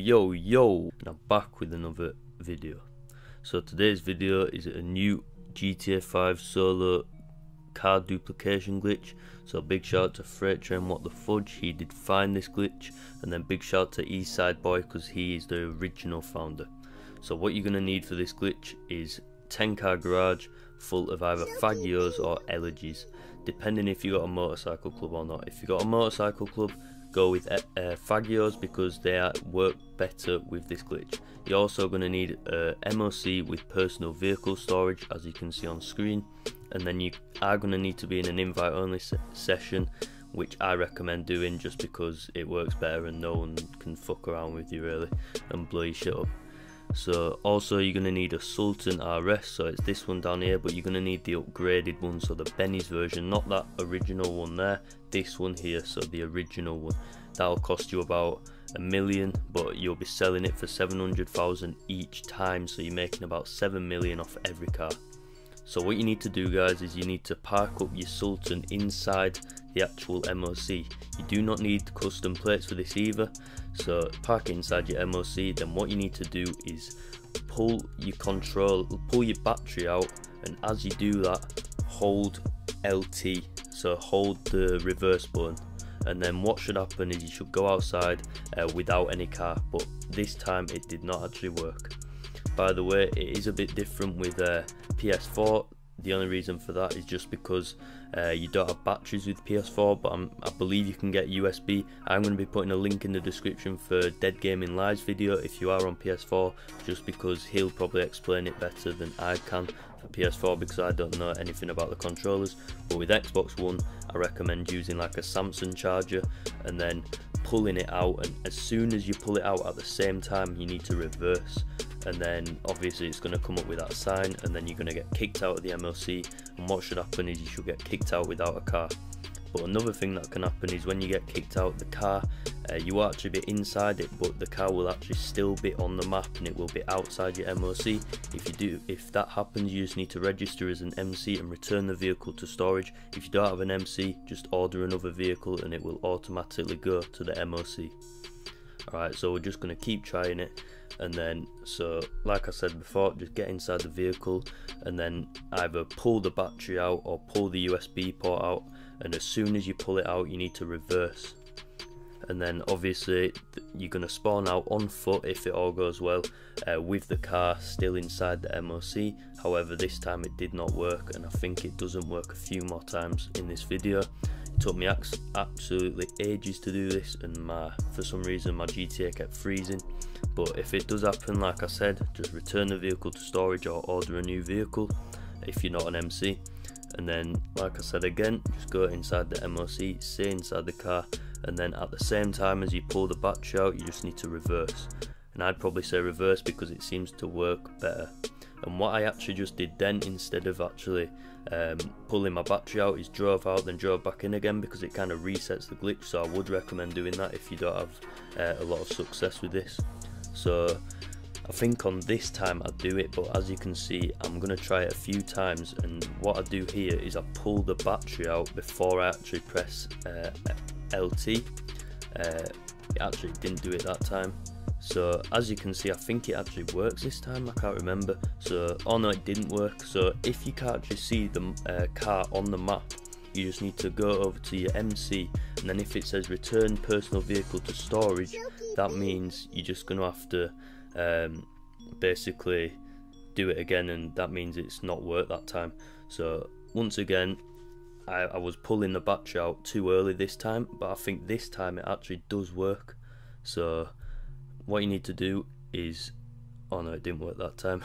Yo, and I'm back with another video. So today's video is a new GTA 5 solo car duplication glitch. So big shout out to Freight Train What the Fudge, he did find this glitch, and then big shout out to Eastside Boy because he is the original founder. So what you're going to need for this glitch is 10 car garage full of either fagios or elegies, depending if you got a motorcycle club or not. If you got a motorcycle club, go with fagios because they work better with this glitch. You're also going to need a MOC with personal vehicle storage, as you can see on screen, and then you are going to need to be in an invite only session, which I recommend doing just because it works better and no one can fuck around with you really and blow your shit up. So also you're going to need a Sultan RS, so it's this one down here, but you're going to need the upgraded one, so the Benny's version, not that original one there, this one here, so the original one. That'll cost you about $1 million, but you'll be selling it for 700,000 each time, so you're making about 7 million off every car. So what you need to do, guys, is you need to park up your Sultan inside the actual MOC. You do not need custom plates for this either, so park it inside your MOC. Then what you need to do is pull your battery out, and as you do that, hold LT, so hold the reverse button, and then what should happen is you should go outside without any car, but this time it did not actually work. By the way, it is a bit different with PS4. The only reason for that is just because you don't have batteries with PS4, but I believe you can get USB. I'm going to be putting a link in the description for Dead Gaming Live's video if you are on PS4, just because he'll probably explain it better than I can for PS4 because I don't know anything about the controllers. But with Xbox One, I recommend using like a Samsung charger and then pulling it out, and as soon as you pull it out at the same time you need to reverse, and then obviously it's going to come up with that sign, and then you're going to get kicked out of the MOC, and what should happen is you should get kicked out without a car. But another thing that can happen is when you get kicked out the car, you will actually be inside it, but the car will actually still be on the map and it will be outside your MOC. If that happens, you just need to register as an MC and return the vehicle to storage. If you don't have an MC, just order another vehicle and it will automatically go to the MOC. Alright, so we're just going to keep trying it, and then, so like I said before, just get inside the vehicle and then either pull the battery out or pull the USB port out, and as soon as you pull it out you need to reverse, and then obviously you're going to spawn out on foot if it all goes well, with the car still inside the MOC. However, this time it did not work, and I think it doesn't work a few more times in this video. It took me absolutely ages to do this, and for some reason my GTA kept freezing. But if it does happen, like I said, just return the vehicle to storage or order a new vehicle if you're not an MC. And then, like I said again, just go inside the MOC, stay inside the car, and then at the same time as you pull the battery out, you just need to reverse. And I'd probably say reverse because it seems to work better. And what I actually just did then, instead of actually pulling my battery out, is drove out then drove back in again, because it kind of resets the glitch. So I would recommend doing that if you don't have a lot of success with this. So I think on this time I do it, but as you can see I'm going to try it a few times, and what I do here is I pull the battery out before I actually press LT. It actually didn't do it that time. So as you can see, I think it actually works this time, I can't remember. So, oh no, it didn't work. So if you can't actually see the car on the map, you just need to go over to your MC, and then if it says return personal vehicle to storage, that means you're just going to have to basically do it again, and that means it's not worked that time. So once again, I was pulling the battery out too early this time, but I think this time it actually does work. So what you need to do is, oh no, it didn't work that time.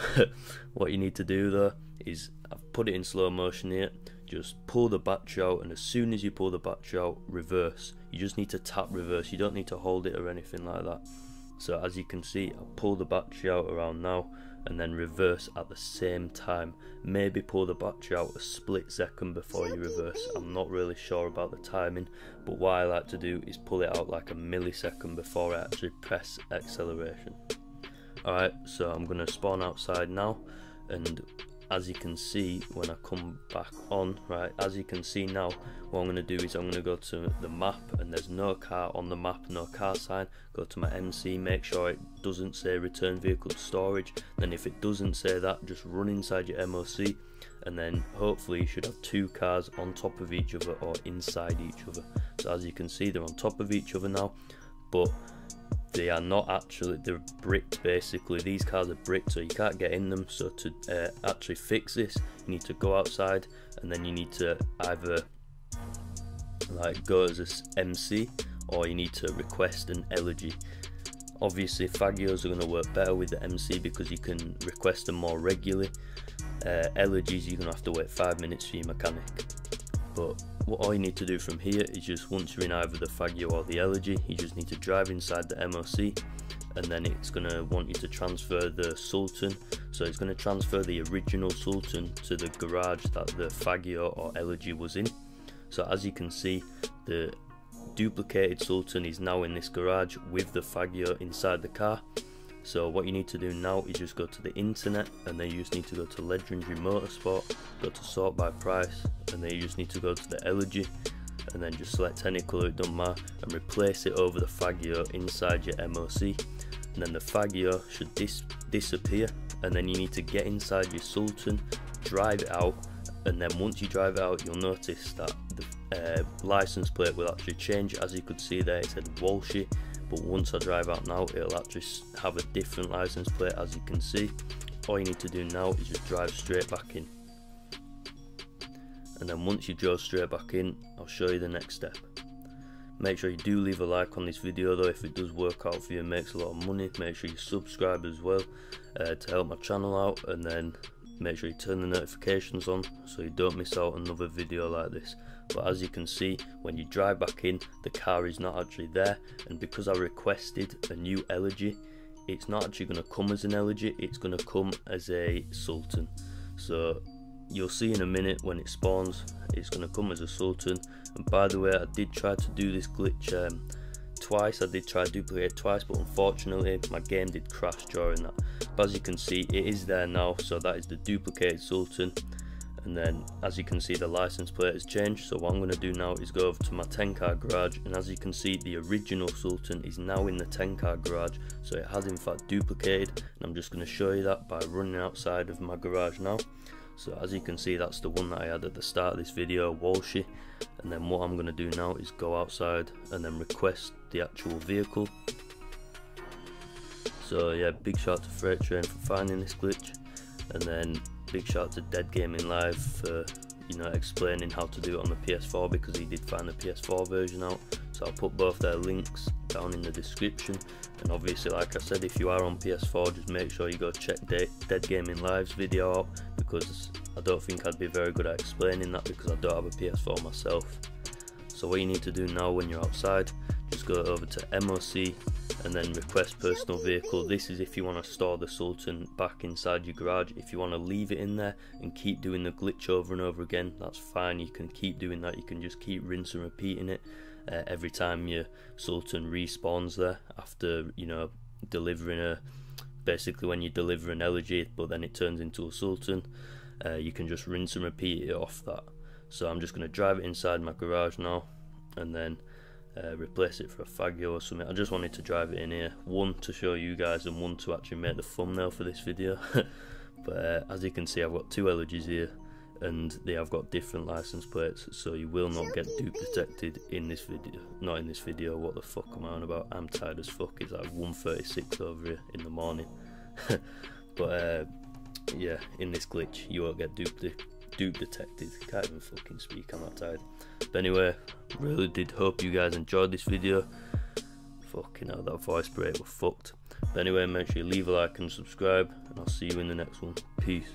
What you need to do though is, I've put it in slow motion here, just pull the battery out, and as soon as you pull the battery out, reverse. You just need to tap reverse, you don't need to hold it or anything like that. So as you can see, I pull the battery out around now and then reverse at the same time. Maybe pull the battery out a split second before you reverse. I'm not really sure about the timing, but what I like to do is pull it out like a millisecond before I actually press acceleration. Alright, so I'm going to spawn outside now, and as you can see when I come back on, right, as you can see now, what I'm going to do is I'm going to go to the map, and there's no car on the map, no car sign. Go to my MC, make sure it doesn't say return vehicle to storage. Then if it doesn't say that, just run inside your MOC, and then hopefully you should have 2 cars on top of each other or inside each other. So as you can see, they're on top of each other now, but they are not actually, they're bricked basically. These cars are bricked, so you can't get in them. So to actually fix this, you need to go outside, and then you need to either like go as a MC, or you need to request an elegy. Obviously Fagios are going to work better with the MC because you can request them more regularly. Elegies, you're going to have to wait 5 minutes for your mechanic. But all you need to do from here is just, once you're in either the Fagio or the elegy, you just need to drive inside the MOC, and then it's going to want you to transfer the Sultan. So it's going to transfer the original Sultan to the garage that the Fagio or elegy was in. So as you can see, the duplicated Sultan is now in this garage with the Fagio inside the car. So what you need to do now is just go to the internet, and then you just need to go to Legendary Motorsport, go to sort by price, and then you just need to go to the elegy, and then just select any colour, it don't matter, and replace it over the Fagio inside your MOC. And then the Fagio should disappear, and then you need to get inside your Sultan, drive it out, and then once you drive it out, you'll notice that the license plate will actually change. As you could see there, it said Walshy, but once I drive out now, it'll actually have a different license plate. As you can see, all you need to do now is just drive straight back in, and then once you drove straight back in, I'll show you the next step. Make sure you do leave a like on this video though, if it does work out for you and makes a lot of money. Make sure you subscribe as well to help my channel out, and then make sure you turn the notifications on so you don't miss out on another video like this. But as you can see, when you drive back in, the car is not actually there, and because I requested a new elegy, it's not actually going to come as an elegy, it's going to come as a Sultan. So you'll see in a minute when it spawns, it's going to come as a Sultan. And by the way, I did try to do this glitch twice. I did try to duplicate twice, but unfortunately my game did crash during that. But as you can see, it is there now, so that is the duplicated Sultan. And then as you can see, the license plate has changed. So what I'm going to do now is go over to my 10 car garage, and as you can see, the original Sultan is now in the 10 car garage, so it has in fact duplicated. And I'm just going to show you that by running outside of my garage now. So as you can see, that's the one that I had at the start of this video, Walshy. And then what I'm going to do now is go outside and then request the actual vehicle. So yeah, big shout out to Freight Train for finding this glitch, and then big shout out to Dead Gaming Live for, you know, explaining how to do it on the PS4, because he did find the PS4 version out. So I'll put both their links down in the description. And obviously, like I said, if you are on PS4, just make sure you go check Dead Gaming Live's video out, because I don't think I'd be very good at explaining that, because I don't have a PS4 myself. So what you need to do now when you're outside, just go over to MOC and then request personal vehicle. This is if you want to store the Sultan back inside your garage. If you want to leave it in there and keep doing the glitch over and over again, that's fine. You can keep doing that. You can just keep rinse and repeating it every time your Sultan respawns there, after, you know, delivering basically when you deliver an elegy but then it turns into a Sultan, you can just rinse and repeat it off that. So I'm just going to drive it inside my garage now, and then replace it for a Fagio or something. I just wanted to drive it in here, one to show you guys and one to actually make the thumbnail for this video. But as you can see, I've got 2 elegies here, and they have got different license plates, so you will not get dupe detected in this video. Not in this video, what the fuck am I on about? I'm tired as fuck. It's like 1:36 over here in the morning. But yeah, in this glitch you won't get dupe detected. Can't even fucking speak, I'm that tired. But anyway, really did hope you guys enjoyed this video. Fucking hell, that voice break was fucked. But anyway, make sure you leave a like and subscribe, and I'll see you in the next one. Peace.